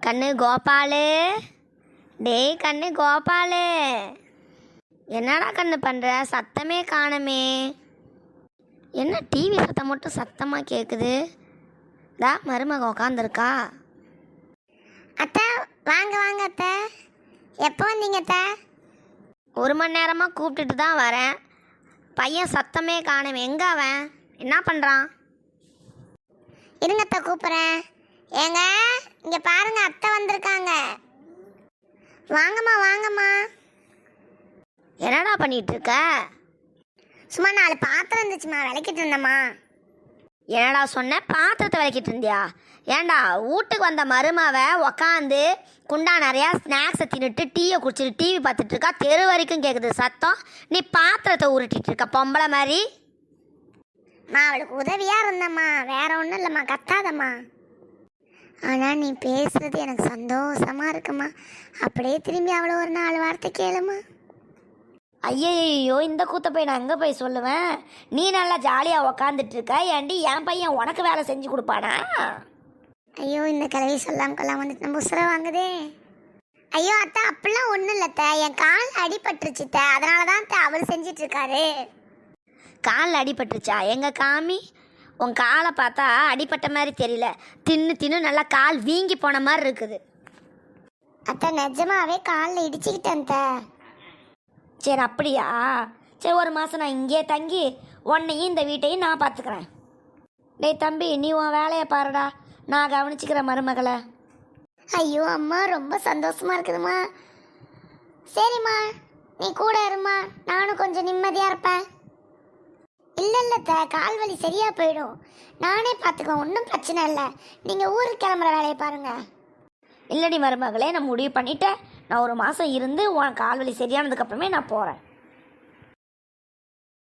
கண்ணு கோபாலு, டேய் கண்ணு கோபாலு, என்னடா கண்ணு பண்ணுற? சத்தமே காணமே. என்ன டிவி சத்தம் மட்டும் சத்தமாக கேட்குது? தா மருமக உக்காந்துருக்கா. அத்தை வாங்க வாங்க அத்தை. எப்போ வந்தீங்க அத்தை? 1 மணி நேரமாக கூப்பிட்டுட்டு தான் வரேன். பையன் சத்தமே காணமே. எங்கே அவன்? என்ன பண்ணுறான்? இருங்க அத்தை கூப்பிட்றேன். ஏங்க இங்கே பாருங்க, அத்தை வந்திருக்காங்க. வாங்கம்மா வாங்கம்மா. என்னடா பண்ணிகிட்டு இருக்க? சும்மா 4 பாத்திரம் இருந்துச்சுமா, விளக்கிட்டு இருந்தேம்மா. என்னடா சொன்ன? பாத்திரத்தை விளக்கிட்டு இருந்தியா? ஏன்டா வீட்டுக்கு வந்த மருமாவை உக்காந்து குண்டா நிறையா ஸ்நாக்ஸை தின்னுட்டு டீயை குடிச்சிட்டு டிவி பார்த்துட்டு இருக்கா. தெரு வரைக்கும் கேட்குது சத்தம். நீ பாத்திரத்தை உருட்டிட்டு இருக்க பொம்பளை மாதிரி. அவளுக்கு உதவியாக இருந்தம்மா, வேற ஒன்றும் இல்லைம்மா, கத்தாதம்மா. ஆனால் நீ பேசுறது எனக்கு சந்தோஷமா இருக்குமா. அப்படியே திரும்பி அவளை ஒரு 4 வார்த்தை கேளுமா. ஐயோ, இந்த கூத்த போய் நான் எங்கே போய் சொல்லுவேன்? நீ நல்லா ஜாலியாக உக்காந்துட்டு இருக்க. ஏன்டி என் பையன் உனக்கு வேலை செஞ்சு கொடுப்பானா? ஐயோ, இந்த கிளவி சொல்லாம கொள்ளாம வந்துட்டு நம்ம உசுர வாங்குதே. ஐயோ அத்தை, அப்படிலாம் ஒன்றும் இல்லை அத்தை, என் கால் அடிபட்டுருச்சு அத்தை, அதனால தான் அத்தை அவர் செஞ்சிட்டு இருக்காரு. காலில் அடிபட்டுருச்சா? எங்க காமி. உன் காலை பார்த்தா அடிபட்ட மாதிரி தெரியல. தின்னு நல்லா கால் வீங்கி போன மாதிரி இருக்குது. அத்தை நிஜமாவே காலில் இடிச்சுக்கிட்டேன் அத்தை. சரி அப்படியா? சரி, 1 மாதம் நான் இங்கேயே தங்கி உன்னையும் இந்த வீட்டையும் நான் பார்த்துக்கிறேன். டேய் தம்பி, நீ உன் வேலையை பாருடா, நான் கவனிச்சுக்கிறேன் மருமகளை. ஐயோ அம்மா, ரொம்ப சந்தோஷமா இருக்குதுமா. சரிம்மா, நீ கூட இருமா, நானும் கொஞ்சம் நிம்மதியாக இருப்பேன். இல்லை இல்லை அத்தை, கால் வலி சரியாக போயிடும், நானே பார்த்துக்குவேன், ஒன்றும் பிரச்சனை இல்லை. நீங்கள் ஊருக்கு கிளம்புற வேலையை பாருங்கள். இல்லடி மருமகளே, நான் முடிவு பண்ணிட்டேன். நான் 1 மாதம் இருந்து உன் கால் வலி சரியானதுக்கப்புறமே நான் போகிறேன்.